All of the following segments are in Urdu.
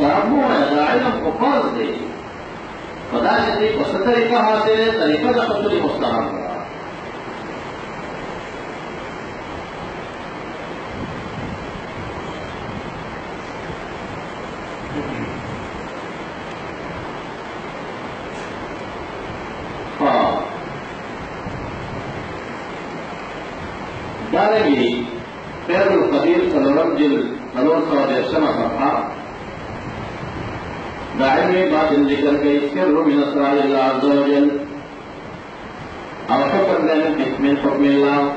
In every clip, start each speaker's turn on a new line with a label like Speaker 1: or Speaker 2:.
Speaker 1: مستحب ہے، علم کو فرض دے خدا سے اس طریقہ حاصل ہے، طریقہ کا خطری مستحب ہے. دارنگی فیض القدیر سلورم جل سلور سو درشم صفحہ دائم میں بات ذکر گئی سر من اسرار اللہ عز و جل اور حکم دینے من حکم اللہ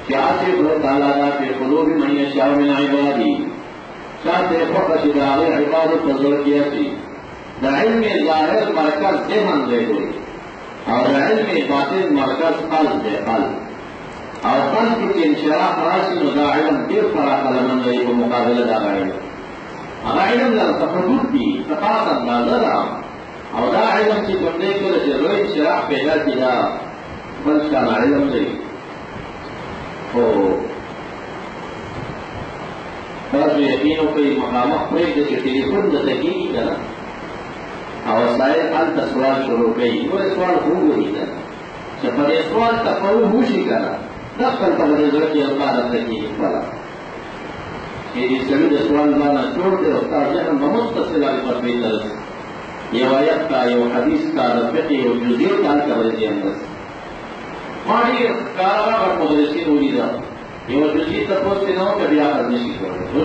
Speaker 1: شاعت اللہ تعالیٰ فی قلوب من یشاء من عبادی شاعت فقط داغی عبادت تظہر کیا تھی دا علم ظاہر مرکز ذہن دے گئی اور علم باطن مرکز قلب دے قلب اور قلب کی انشراح راشد و دا علم دیر فراق لمن گئی کو مقابلہ دا علم اگر علم لر تفردود دی تقاط اندازہ دا اور دا علم کی بندے کے لئے روی انشراح پیدا کی دا بلشان علم دی تو فرض یقینوں کی مقامت پریک جیسے ٹیلیفون دا تحقیقی کرنا اور وسائل حل سوال شروع گئی وہ سوال خوب ہوئی تھا سفر سوال تفرو ہوشی کرنا دخل تبدیل ذرکی اللہ رکھتی والا یہ سبید سوال لانا چھوڑتے استاد جہاں بمتصل آگے پر بیتر یہ وایت کا یہ حدیث کا رفقی و جزیر کال کا وجہ اندر ماہی کارا پر مدرسی ہوئی دا یہ جزیر تپوس سے نو کبھی آخر نشی کرو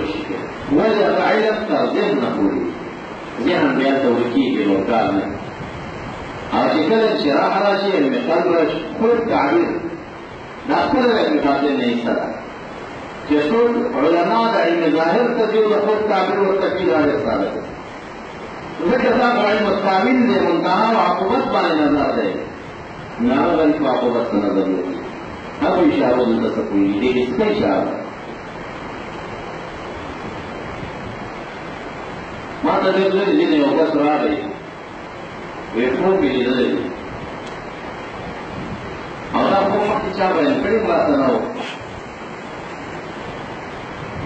Speaker 1: وہ جب علم کا ذہن نہ پوری ذہن بیان توقی کے لوکار میں اور شکل انشراح راشی علم قلب رش خود تعبیر ناکر علم باطن نہیں سرا جسول علماء دا علم ظاہر تجیو خود تعبیر و تکیل آج ثابت ذکر صاحب علم التعویل دے منتحہ و عقوبت بانے نظر دے نام غریب عقوبت کا نظر دے اب اشارہ دلتا سکوئی دے اس کا اشارہ ماتا دے دے جنہیں ہوگا سرا گئی ویٹھوں کے لیے دے دے اور آپ کو مکتی چاہ بہن پڑی بات نہ ہو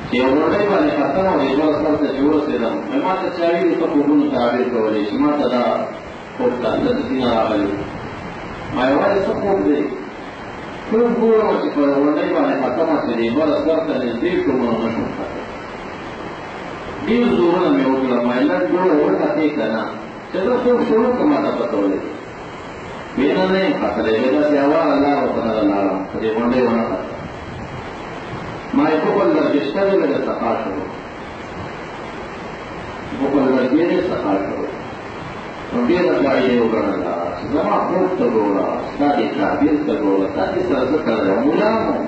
Speaker 1: کہ اوڑے والے ختم ہو گئے جو اصل سے جوڑ سے رہا میں ماتا چاہیے اس کو قبول تعبیر کو ولی شماتا دا خوبتا لدسینا آگلی میں والے سب خوب دے پھر بورا مچی پر اوڑے والے ختم ہو سے دے بار اصل سے نزدیک کو منو نشو کھاتے دیو زورنا میں اوڑا میں لڑ جوڑا اوڑا دیکھ لینا چلو خوب شروع کماتا پتہ لے بینا نہیں خطرے بینا سے آوار اللہ رکھنا اللہ خدے منڈے ہونا خطر مائے بکل لرگشتہ جو لگے سقاش ہو بکل لرگینے سقاش ہو تو دیر اچھائیے اگرن اللہ زمان خوب تگوڑا سادی تعبیر تگوڑا سادی سرزت کر رہا ملام ہوں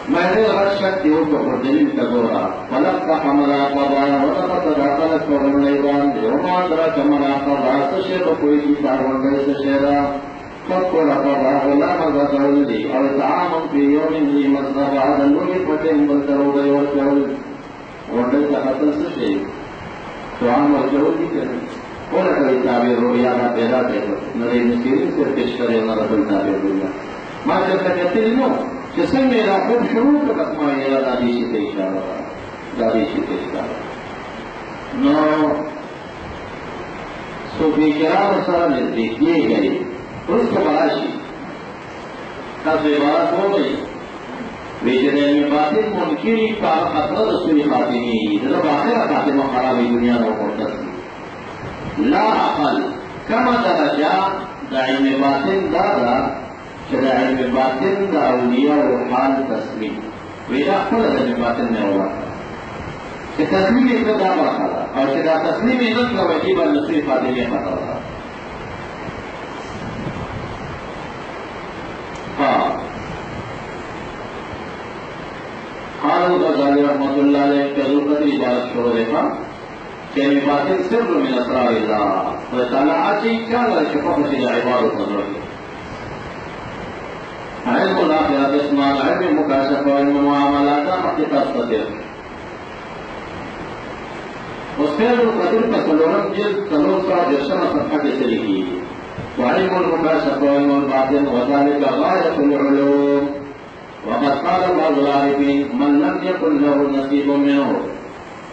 Speaker 1: میں نے ہر شک دیو کو پر دلیل تگوڑا فلق کا حملہ قضا وطفت داخلت فرم نیوان دیومان درہ چمرا قضا سشیر کوئی کی تارون گئی سشیرہ فقر قضا غلام غزر لی اور تعامن فی یوم لی مصنف عدل لوگی فتن بلترو گئی ورچول وردل کا قتل سشیر تو عام ورچول دی کریں اولا کبھی تعبیر رویانا پیدا دیکھو نری نصیری سے پیش کرے نرسل تعبیر رویا ماں جب تک کہتے ہیں نو جسم میرا خوب شروع کا قسمہ میرا دادی شکے اشارہ دادی شکے اشارہ نو صوفی کرام سارا نزدیک دیے گئے اس کو براشی تب عبارت ہو گئی ویجن علم باطن منکری کا خطرہ رسولی خاتمی جب آخرہ خاتمہ خرابی دنیا میں مرتسی لا اقل کما درجہ دا علم باطن دادا شدا علم باطن دا اولیاء و حال تسلیم ویجا خود علم باطن میں ہوا کہ تسلیم اقتدار خطا اور شدا تسلیم عزت کا وجیبہ نصری خاتمی خطا تھا قال الغزالی رحمت اللہ علیہ کہ ذوالقدر عبارت شروع دیکھا کہ علم باطن سر من اسرار اللہ و تعالیٰ آچی کیا لئے شفا خشید عبارت نظر کی علم الاخرات اسمان علم مکاشف و علم معاملات حقیقت قدر اس فیض القدر کا سلورم جلد سلور سا جرشن صفحہ کے سے لکھی وعلم المكاشف وعلم الباطن وذلك غاية العلوم وقد قال بعض العارفين من لم يكن له نصيب منه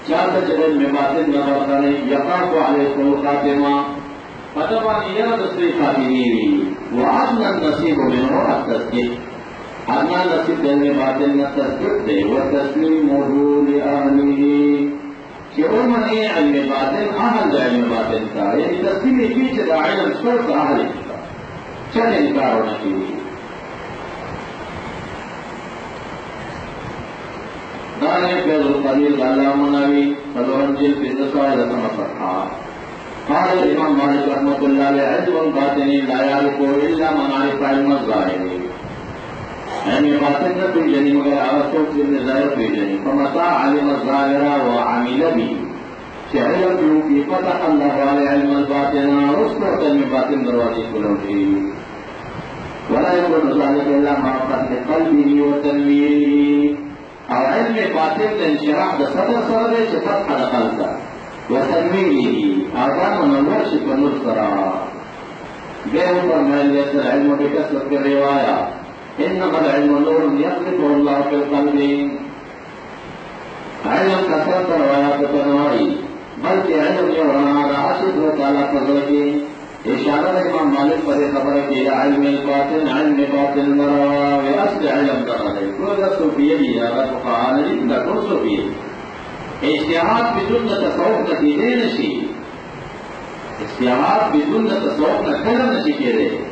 Speaker 1: چار چاہتا چلے میں باطن نظر کرنے یقاف علیکم الخاتمہ فتبان یرد سری خاتمیوی وعدنا النصیب منه التصدیق ادنا نصیب دلنے باطن نہ تصدیق دے وتسلیمه لأهله کہ امنی علم باطن اہل دا علم باطن کا یعنی تسلیم کی چدا علم سرس اہل کا چل انکار ہونا چاہیے دانے فیض القلیل اللہ مناوی فالورنجل فی دسوائے رسم فرحا قال الامام مالک رحمت اللہ علیہ علم باطنی لا یعرفو الا من عرف علم الظاہری علم باطن نہ کوئی جنی مگر آسوک سے ظاہر کوئی جنی فمتا علم الظاہر وعمل بھی کہ علم جو کی فتح اللہ علیہ علم الباطن اس کو علم باطن دروازے کھلو تھی ولا يكون ذلك الا مع فتح قلبه وتنويره اور علم باطن کا انشراح دا صدر سرده چه فتح دا قلبه وتنويره آدم منور شکر نور سرا بيه فرمائل لیسر علم بکسرت کی روایہ انما العلم نور يخلقه الله في القلب علم كثرت روایات تنوائی بلکہ علم یورانا عاشق و تعالیٰ فضل کی اشارہ امام مالک پر خبر کی علم الباطن علم باطن مروا و اصل علم درہ کوئی صوفیہ بھی اگر فقہان نہیں دا کون صوفیہ اجتہاد بدون تصوف نتیجے نشی اجتہاد بدون تصوف نکلم نشی کے رہے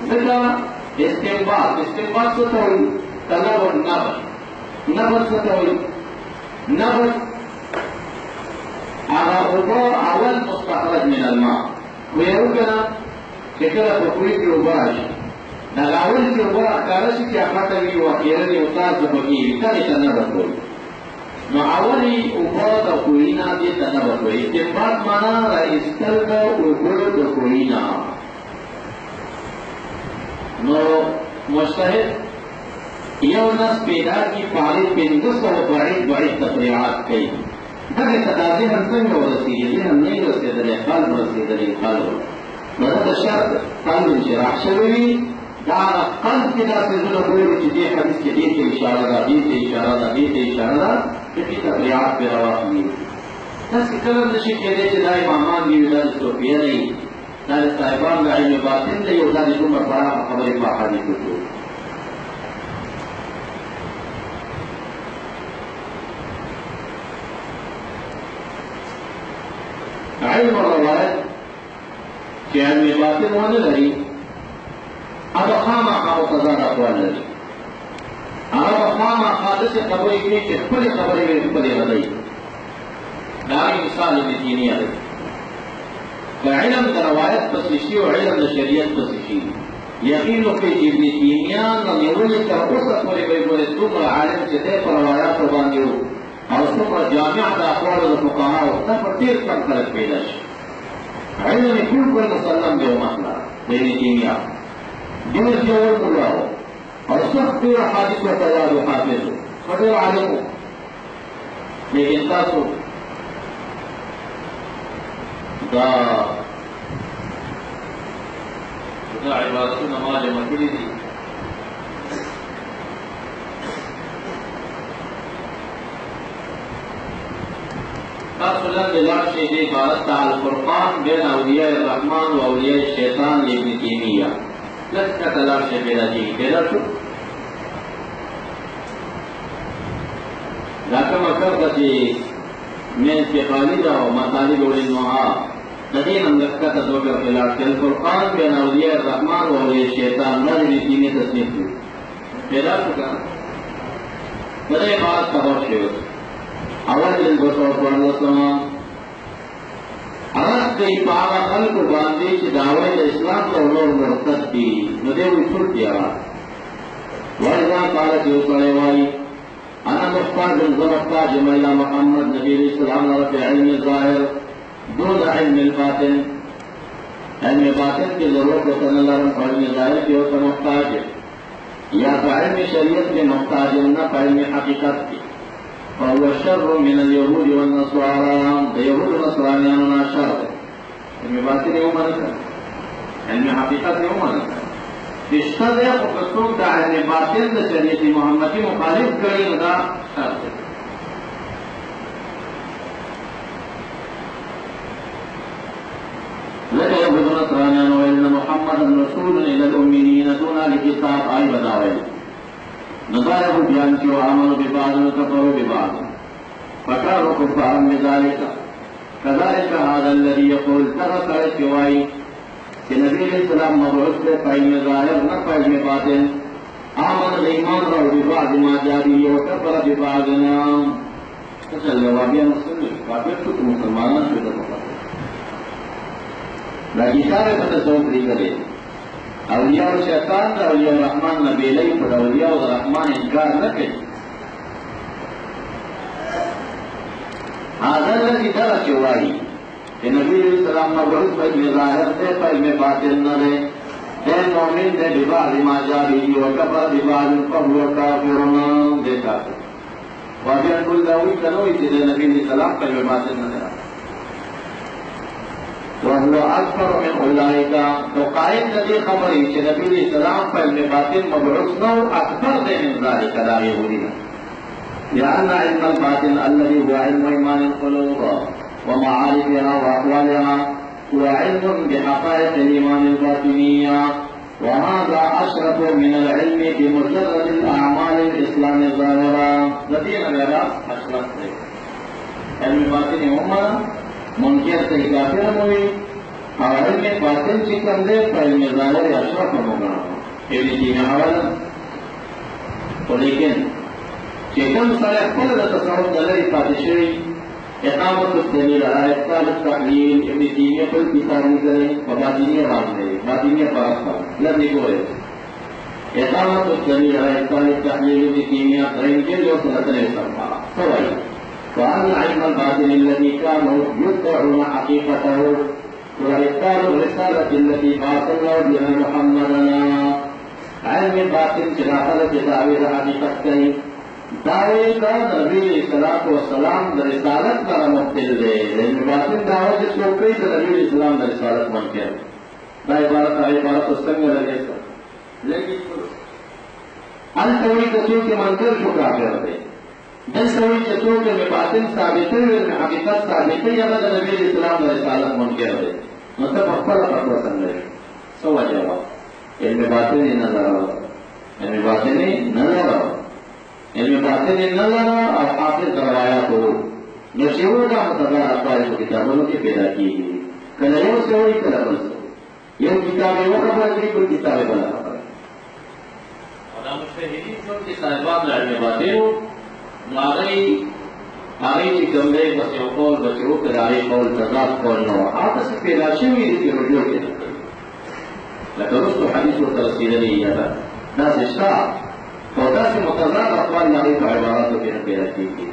Speaker 1: ذکر استنباط ستوئی طلب النبر ستوئی نبر آغا غبار اول مستخرج من الماء ویہو کنا چکلا پکوئی کی عبارش نگاول کی عبار اکارشی کی اخاتوی وقیرنی اتاز بکی تانی تنبر کوئی نو اولی عبار دا کوئینا دی تنبر کوئی استنباط مانا را استل دا عبار دا کوئینا نو مجتہد یو نس پیدا کی پارد پندس و بعید تفریعات کئی دغه تقاضی هم څنګه ورسیږي هم نه رسیدلې قلب رسیدلې قلب مدد شرط قلب انشراح شوی دا قلب کې داسې زړه ګوري چې دې حدیث کې دې ته اشاره ده دې ته اشاره ده دې ته اشاره ده چې تفریعات په راوړي تاسو کله نشي کېدای چې دا امامان دی دا صوفیه نه دا صاحبان د علم باطن دی او دا د کومه خبرې په حدیث کې علم الروایت کہ علم باطن ہونے لگی اب خامہ متضاد اقوال لگی اب خامہ حادث خبری کی کہ کل خبری میں کل غدئی داری مثال دینی ہے علم روایت پسیشی و علم شریعت پسیشی یقین کے ابن تیمیہ نہ نیولی کا اس اقوال بے بولے تم عالم سے دے پر روایات کو باندھو اور اس پر جامع دا اقوال الفقهاء دا پر تیر کم خلق پیدا شي علم کل پر مسلم دیو مسئلہ دینی کیمیا دیر جوور ملاو اور سخت دیر حادث و تیار و حافظ خدر عالم لیکن تاسو دا عبادتو نماز مکلی دی فلان للعب شيء عبارت عن الفرقان بين أولياء الرحمن وأولياء الشيطان لابن تيمية لك كتلعب شيء بلا جيه كده شو لكن مكرت من في خالدة ومطالب النهار لدينا ملكة دوكر في العرش الفرقان بين أولياء الرحمن وأولياء الشيطان لا لابن تيمية تسليم كده شو كان بدأ عبارت كبير شيء اول البصر والسلام عرض کئی پاگا خلق باندھی چی دعوی اسلام کا نور مرتد دی ندے ہوئی چھوٹ دیا وَإِذَا قَالَتْ يُوسَلِوَائِ انا محتاج زمحتاج مَيْلَى محمد نبی علیہ السلام رفع علم ظاہر دون علم الباطن علم باطن کی ضرورت وطن اللہ رفع علم ظاہر کی ہوتا محتاج یا علم شریعت کے محتاج نہ علم حقیقت کی فهو شر من اليهود والنصارى اليهود والنصرانيان شر علم باطن يوم نكر علم حقيقة يوم نكر اشتدى وقصوك دا علم باطن دا شريعة محمدي مخالف کریم دا شر يهود نصرانيان وإن محمد رسول إلى الأميين دون الكتاب أي بداوي نظاره بيان كيو آمنوا ببعض وكفروا ببعض فكانوا كفارا بذلك كذلك هذا الذي يقول ترك الكواي کہ نبی علیہ السلام مبعوث کے فعلم ظاہر نہ فعلم باطن آمن الایمان رو ببعض ما جاری وکفر ببعض نام تسل واقعا مسلم کافر تو مسلمانان شده فقط لكن سارے تصور کری کرے اولیاء و شیطان دا اولیاء الرحمن نبیلی پر اولیاء الرحمن انکار نہ کرے هذا الذي ترك وائی کہ نبی علیہ السلام مبعوث فعلم ظاہر سے فعلم باطن نہ دے دے مومن دے ببعض ما جاری وکفر ببعض فهو کافر دے کافر واقعا کل داوی کنوی چیزے نبی علیہ السلام فعلم باطن نہ دے وهو اکبر من اولئک تو قائد ندی خبری کہ نبی علیہ السلام فعلم باطن مبعوث نہ اکبر دے من ذالک دا یہودی لأن علم الباطن الذي هو علم إيمان القلوب ومعارفها وأقوالها هو علم بحقائق الإيمان الباطنية وهذا أشرف من العلم بمجرد الأعمال الإسلام الظاهرة. لدينا العراق أشرف علم باطن هم منكر سے کافر ہوئی اور علم باطن سے کم دے علم ظاہر اشرف ہوگا ابن تیمیہ حوالہ لیکن كم صالح كل تصور دلالي فاتشري إقامة الدليل على إبطال التحليل ابن تيمية كل كتاب مثلي وباطنية رامني باطنية فرقة لم يقول إقامة الدليل على إبطال التحليل ابن تيمية غير كل وصلة للسماء سوي وأن علم الباطن الذي كانوا يدعون حقيقته هو إبطال الرسالة التي بعث الله بها محمدنا علم الباطن خلافة تعبير حقيقته دعوے کا نبی علیہ الصلوۃ والسلام در رسالت کا مبتل دے علم باطن دعوے جس کو کئی تو نبی علیہ السلام در رسالت من کے دا عبارت سنگ لگے لیکن التوحید کسو کے منکر شو کافر دے دل توحید کسو کے میں باطن ثابت ہے میں حقیقت ثابت ہے یا نبی علیہ السلام در رسالت من کے دے مطلب اکبر فتوی سنگ لے سو جواب علم باطن نظر علم باطن نظر علم باطن نظر اور حافظ روایات ہو نشیور کا متضاد اقوال کو کتابوں کے پیدا کی گئی کلیوں سے ہوئی کلبل سے یہ کتابیں وہ خبر کی کوئی کتابیں بنا خبر اور مشتہدین جو کہ صاحبان علم باطن ہو آگئی کی کمرے بسیوں قول بسیوں قرآن قول تضاد قول نو آتا سے پیدا شوئی اس کی رجوع کے نکل لیکن اس کو حدیث و ترسیل نہیں یادا ناس اشتاق فودا سے متضاد اقوال نامی کا عباراتوں کے پیدا کی گئی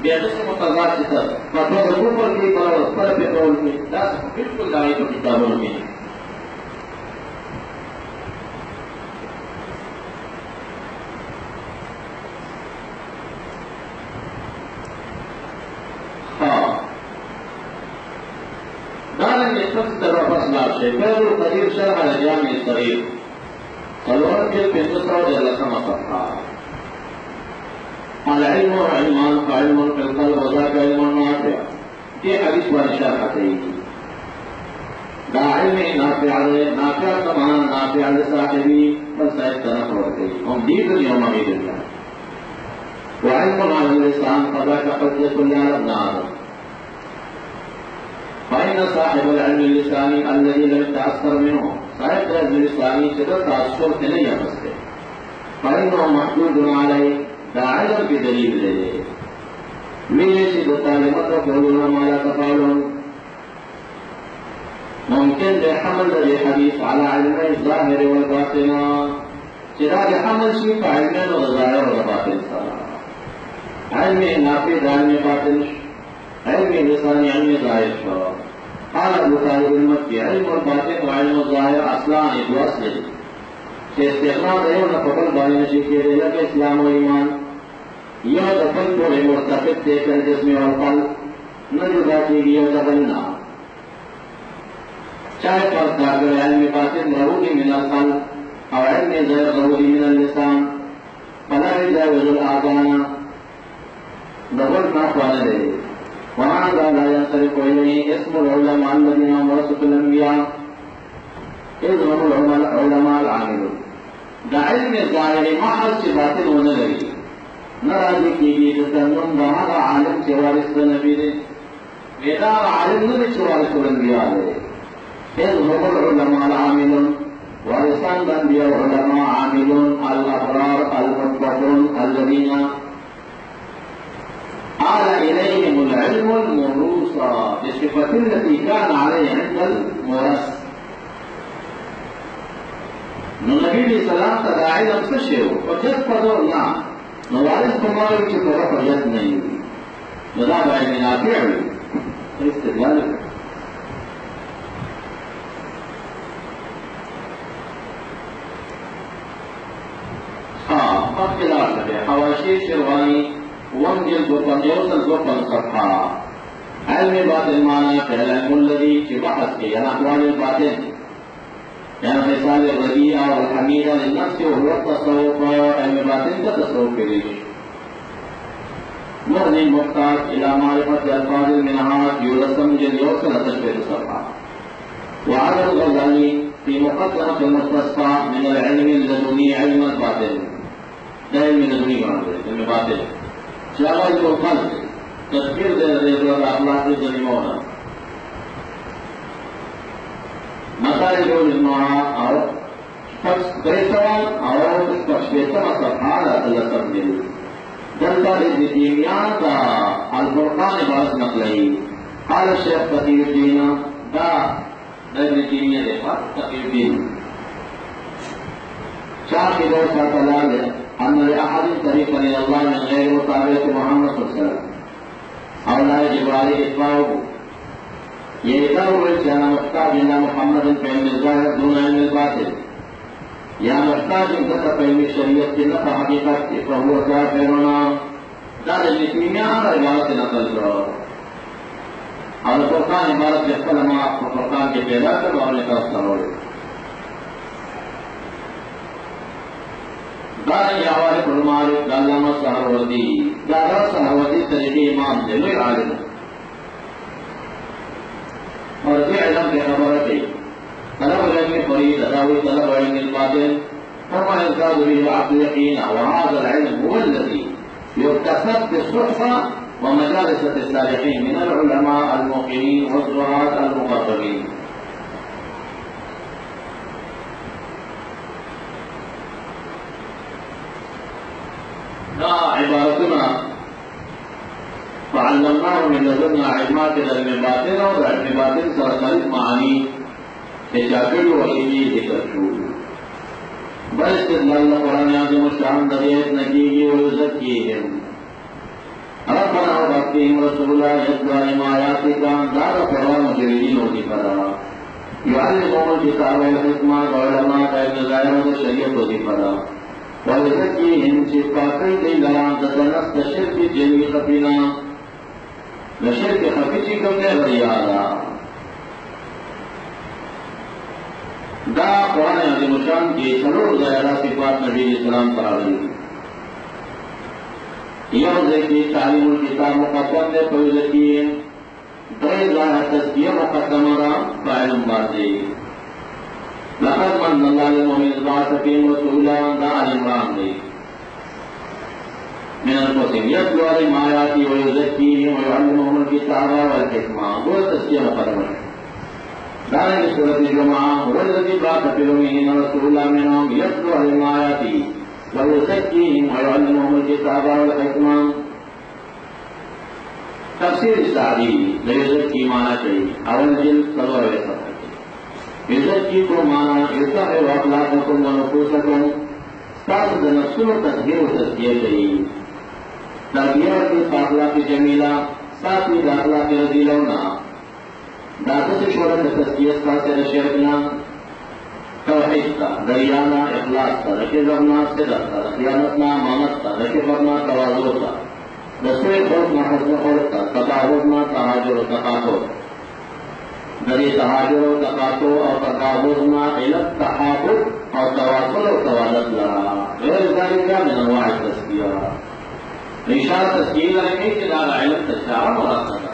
Speaker 1: بیادہ سے متضاد سے تر فتوہ ضرور پر کی پر پہ قول کی دا سے بالکل دائی تو کتابوں کی دارن نسبت در واپس لاب سے فیض القدیر شرح الجامع الصغیر الورد کے 500 صفحہ العلم علمان فعلم فی القلب وذاک علم نافع یہ حدیث والی شرح ہے دا علم نافع کمان نافع لصاحبی فلسائد طرف ہوتے ہم دید دنیا ممی دنیا وعلم علم الاسلام فذاک حجت اللہ ابن آدم فإن صاحب العلم اللساني الذي لم يتأثر منه صاحب العلم اللساني صدر تأثر نہیں ہے بس فإنه محدود عليه دا علم بدلیل لے میرے سے دو تعلیمات وقلونا مالا تفعلون ممکن دے حمل دے حدیث على علم الظاهر والباطن چراغ حمل شی فعلمین و ظاہر و باطن صلاح علم نافذ علم باطن علم لسانی علم ظاہر قال البخاري بالمكي علم الباطن وعلم الظاهر اصلان دو اصل کہ استقرار ہے نہ فقل بانی نشی کے لئے کہ اسلام و ایمان یہ دفن کو مرتفق دے کر جسم اور قلب نہ جدا کی گئی دبلنا چاہے پر داگر علم باطن ضروری من القلب اور علم ظاہر ضروری من اللسان فلا يجاوز الاذان دبل نہ پانے دے وہاں ولهذا لا ينصرف إليه اسم العلماء الذين ورثوا الأنبياء إذ هم العلماء العاملون. دا علم ظاهر محل چې باطل ونه لري نه راځي کېږي د تنون د هغه عالم چې وارث د نبي دی دا عالم نه دی چې وارث الانبیاء دی. إذ هم العلماء العاملون وارثان الأنبياء علماء عاملون الأبرار المتقون الذين آل إليهم العلم الموروثة بالصفة التي كان عليه عند المورث. نو نبی علیہ السلام ته دا علم څه شی و؟ حجت په ډول نه، نو وارث په ما وایي چې پوره حجت نه وي، نو دا به علم نافع وي. استدلال مخکې لاړ شه بیا حواشي شرواني اووم جلد 250 صفحه. علم باطن معنا علم الذي چې بحث کې یعنې احوال الباطن يعني خصال الرديئة والحميدة للنفس وهو التصوف. علم باطن كتصوف كريش مغني محتاج إلى معرفة ألفاظ المنهاج يرسم جليوس لتشبه الصفحة. وعلى الغزالي في مقدمة المستصفى من العلم اللدني علم الباطن. ده علم لدني علم باطن شغل القلب تذكير الأخلاق الجريمة مسائل المعنى أو كيسوان أو كشفيتما صفحة لتلسل دل دلتا ابن تيمية دا الفرقان بارس نقلي. قال الشيخ تقي الدين دا ابن تيمية دفع تقي الدين شاكي دو ساتلال أن لأحد طريقا إلى الله من غير متابعة محمد صلى الله عليه وسلم أو لا يجب عليه إتباعه. يدور أنا محتاج إلى محمد في علم الظاهر دون علم الباطن، يا محتاج إن كتب علم الشريعة نفى حقيقة فهو كافرنا. دار الإسلامية هذا عبارة نقل اور فرقان عبارت يقبل ما فرقان کے پیدا کر اور نقل سرور دار يعوارف المعارف علامہ سہروردی دارا سہروردی طریقے امام دلوی عالم اور یہ علم کے خبر ہے طلب علم فريد أداوي طلب علم الباطن وما يزداد به العبد يقينا. وهذا العلم هو الذي يكتسب بالصحبة ومجالس الصالحين من العلماء الموقنين والزهاد المقربين. دا عبارتنا فعلمناه من لدنا علمات العلم الباطن اور علم باطن سرقريب معاني تشاكل وحيدي ذكر شو بل استدلال القرآن عظيم الشان دريت نجيه ويزكيهم. ربنا وبقيهم رسولا يتلو آياتك دار قرآن مجردين وذكرا يعلمهم الكتاب والحكمة وعلماء علم الظاهر والشريعة وذكرا ويزكيهم صفاتي ليلان تتنس الشرك جميع خفينا لشرك خفيتي كم نبريانا. دا قرآن عظیم الشان کی سلور ظاہرہ صفات نبی اسلام پر آئی. یو ذکی تعلیم الکتاب مقدم دے کوئی ذکی دے ظاہر تذکیہ مقدم را فائلم باتے. لقد من اللہ المؤمن بعث فیہم رسولا دا عمران دے من القسم یتلو علیہم آیاتی ویزکیہم ویعلمهم الکتاب والحکمہ. وہ تذکیہ مقدم ہے. دارنگ سورة الجمعہ هو الذي بعث في الأميين رسولا منهم يتلو عليهم آياته ويزكيهم ويعلمهم الكتاب والحكمة. تفسیر سعدی ليزكي معنی چاہیے اول جلد 17 صفحہ. يزكي کو معنی يطهر أخلاقكم ونفوسكم تاسو د نفسونو تطهیر و تزکیه چاہیے. تربیه کی اخلاق جمیلہ ساتھی اخلاق رذیلہ داخل شورت تزکیت کا سے شرکنا توحید کا دریانا اخلاص کا رکھے ضرنا صدق کا خیانتنا امانت کا رکھے ورنا تواضع کا دسوے خلق نہ حسن خلق کا تقابضنا تحاجر و تقاطع دری تحاجر و تقاطع اور تقابضنا علت تحابط اور تواصل و توالت لها غیر ذلك من انواع التزکیہ. اشارہ تزکیہ لگے کہ دار علم تشاعر مراد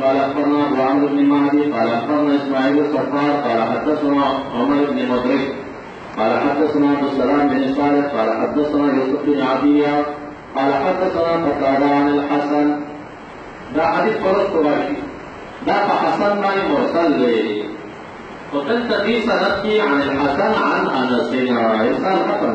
Speaker 1: قال أخبرنا أبو عمرو بن مهدي قال أخبرنا إسماعيل الصفار قال حدثنا عمر بن مدرك قال حدثنا عبد السلام بن صالح قال حدثنا يوسف بن عطية قال حدثنا قتادة عن الحسن دا حديث فرق تواشي دا فحسن ماني مرسل لي وقلت دي سندي عن الحسن عن أنس إنسان حسن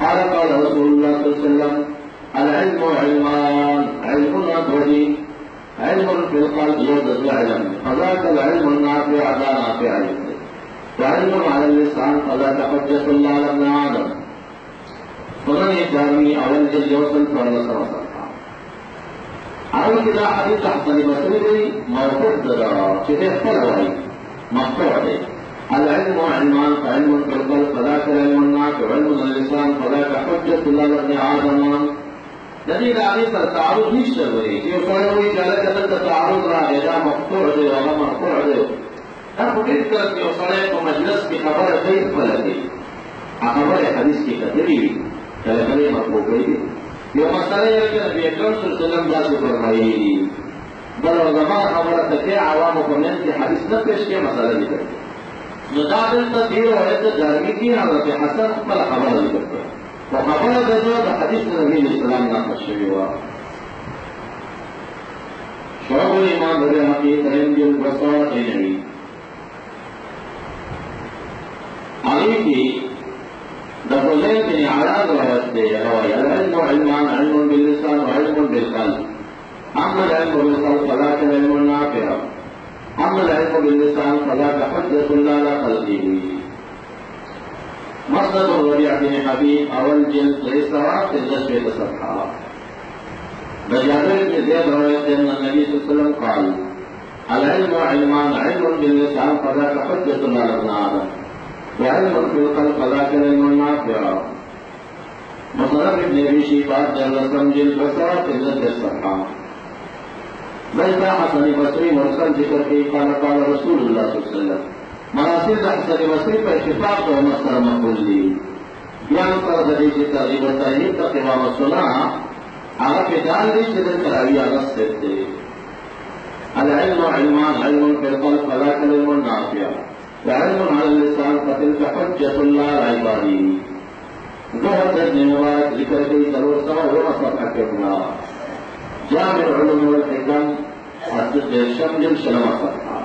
Speaker 1: قال قال رسول الله صلى الله عليه وسلم العلم علمان علم نافع علم في القلب يوجد علم فذاك العلم النافع ذا نافع علم وعلم على اللسان فذاك حجة الله على ابن آدم فمن يدعي أول جل يوصل فلا سرسل أول كذا حديث حسن بصري موقوف ذا شيء فلوي مقطوع ده العلم علمان فعلم في القلب فذاك العلم النافع علم اللسان فذاك حجة الله على ابن آدم دلیل آگے پر تعارض نہیں چل رہی کہ کوئی کوئی چلے جب تعارض رہا ہے جہاں مقطوع دے وغیرہ مرفوع دے ہر فکر کر کے سڑے تو مجلس کی خبر غیر پلٹی خبر حدیث کی قدری چلے بڑے مرفوع گئی یہ مسئلہ ہے کہ نبی اکرم صلی اللہ علیہ وسلم جیسے فرمائی بل علماء خبر تکے عوام و قومین کی حدیث نہ پیش کے مسئلہ نہیں کرتے مدابل تدبیر ہوئے تو جرمی کی حضرت حسن پر خبر نہیں کرتے وخبر دجوة حديث النبي الإسلام ناقل شبيوا شعب الإمام الرحمي ترنج البصار إنهي عليكي دخلين بن عراض روشته هواي العلم علمان علم باللسان وعلم بالقلب أما العلم بالقلب فذاك العلم النافع أما العلم باللسان فذاك حجة الله على خلقه مسند الربيع بن حبيب أول جلد ليس في النشر تصفحا بجابر بن زيد رويت أن النبي صلى الله عليه وسلم قال العلم علمان علم باللسان فذاك حجة على ابن آدم وعلم في القلب فذاك العلم النافع مسند ابن أبي شيبة جلد جلد بصرة في النشر تصفحا بل حسن بصري مرسل ذكر فيه قال قال رسول الله صلى الله عليه وسلم مناسب حسن بصری پر اتفاق و مصدر مقبول دی بیان پر حدیث ترغیب و ترہیب کا قوام سنا آغا پیدال دی چدر تراوی آغا سکتے العلم علمان علم فی القلب فذاک العلم النافع وعلم على اللسان فتلك حجة الله العبادي ظهر ابن مبارك ذكر في ضرور سما ونصر حكمنا جامع العلوم والحكم الصدق الشمل شلم صفحة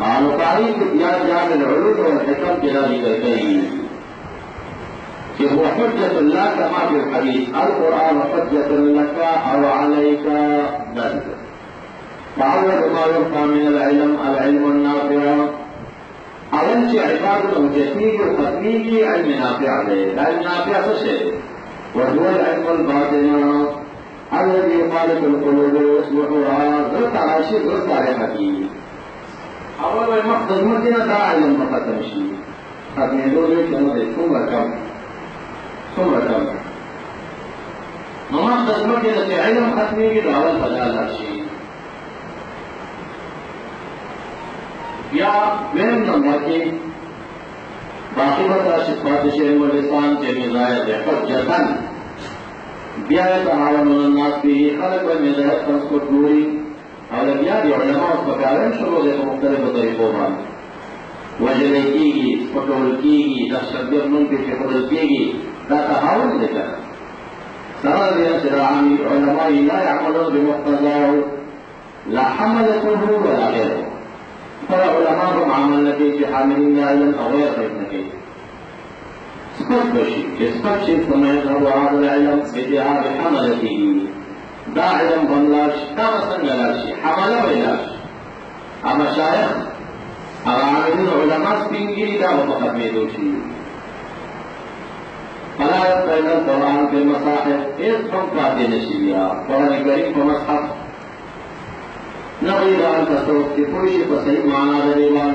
Speaker 1: عن تعريف يا جامع العلوم والحكم كذا ذكر فيه هو حجة الله كما في الحديث القرآن حجة لك أو عليك بل فأول ما يبقى من العلم النافع أول شيء عبادة الجسيد الخفيف علم نافع عليه العلم نافع شيء وهو العلم الباطن الذي يخالف القلوب ويصلحها ضد على شيء ضد على حكيم أول ما يمخض المدينة دا علم فقط تمشي قد يدور لك ثم كم ممخض المدينة علم ختمي دعوة فجال الشيء یا وهم نمبر کی باقی بتا صفات شعر و لسان کے مزاید حجتن بیا تعاون الناس به خلق و مزاید تنسکت دوری اور بیا دی علماء اس پکارن شروع دے مختلف طریقوں میں وجلے کی گی پٹول کی گی دہشت گرد من پیچھے بدل کی گی دا تعاون لے کر سرا دیا شرعانی علماء لا يعملون بمقتضاه لا حملته ولا غيره فالعلماء عملنا في حاملين علما أو غير علم اسقط شيء ثم يظهر هذا العلم باتهام حملته دا علم بنلاش كما سنجلاش حمله ولاش أما شايخ عاملين علماء سبينجي دا فقط ميدوشي فلا يبقى إلا القرآن في المصاحف إذ هم قاتل الشريعة قرآن الكريم في مصحف نبی دار تصوف کی پوشی پر صحیح معنی دریوان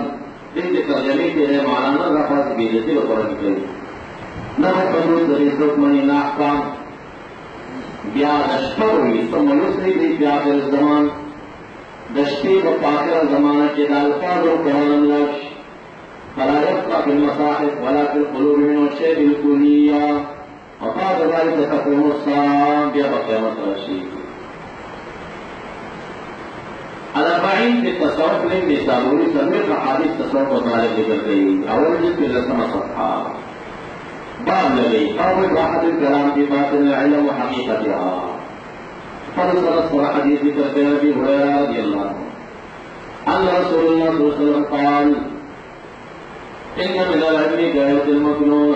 Speaker 1: دن کے ترجمے کے ہے مولانا رفعت بیدتی و قرآن کریم نبی قدوس دریسوک منی ناحکام بیا دشپر ہوئی ثم یسری بھی بیاخر الزمان دشپی و پاکر الزمانہ کے دالفاظ و قرآن اللہ فلا يبقى في المصاحف ولا في القلوب من الشيء بالكلية وقال ذلك تقوم الساعة بيبقى مطرشي الأربعين في التصوف للنسابوري سمير حديث تصوف وطالب ذكر گئی اول جلد في لسمة صفحة باب لگئی أول واحد الكلام في باطن العلم وحقيقتها فضل الصلاة حديث ذكر في أبي هريرة رضي الله عنه أن رسول الله صلى الله عليه وسلم قال إن من العلم غاية المكنون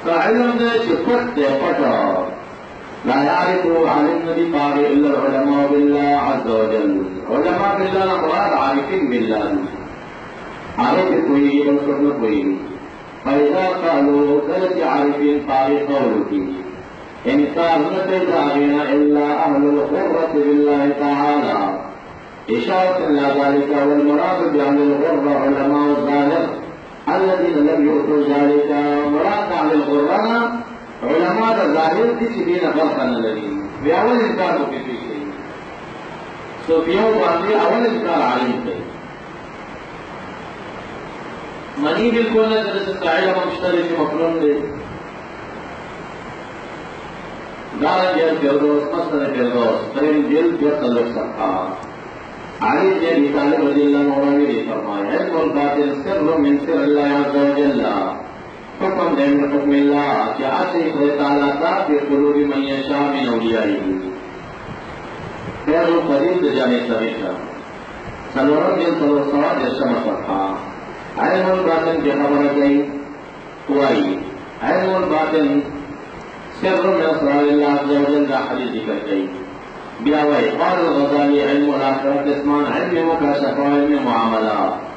Speaker 1: فعلم ده شفت فتر لا يعرف علم بقارئ إلا العلماء بالله عز وجل علماء بالله مراد عارفين بالله عارف کوئی بلکہ کوئی فإذا قالوا ثلاث عارفين قارئ قولك إنكار نتجاهنا إلا أهل الغرة بالله تعالى إشارة إلى ذلك والمراد بأهل الغرة علماء الظاهر الذين لم يؤتوا ذلك مراد أهل الغرة علماء الظاهر کسی بھی نفر کرنے لگی وہ اول انکار کو کسی گئی صوفیوں باندھے اول انکار عالم گئی منی بالکل نہ جیسے علم مشترک مفلوم دے دارن جیل فردوس مصدر فردوس ترین جلد جو تعلق صفحہ علی بن ابی طالب رضی اللہ عنہ نے فرمایا علم الباطن سر من سر اللہ عز وجل حکم دے من حکم اللہ کہ آتے خدا تعالیٰ تا فی قلوب من یشاء من اولیائه خیر القدیم جامع سمیشہ سلورم جن سلور سواد ارشم صفحہ علم الباطن کی خبر گئی ہوائی علم الباطن سر من اسرار اللہ عز وجل کا حدیث ذکر گئی بیاوئی قال الغزالی علم الاخرت اسمان علم مکاشفہ علم معاملات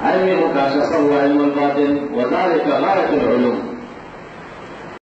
Speaker 1: علم مكاشفة وعلم الباطن وذلك غاية العلوم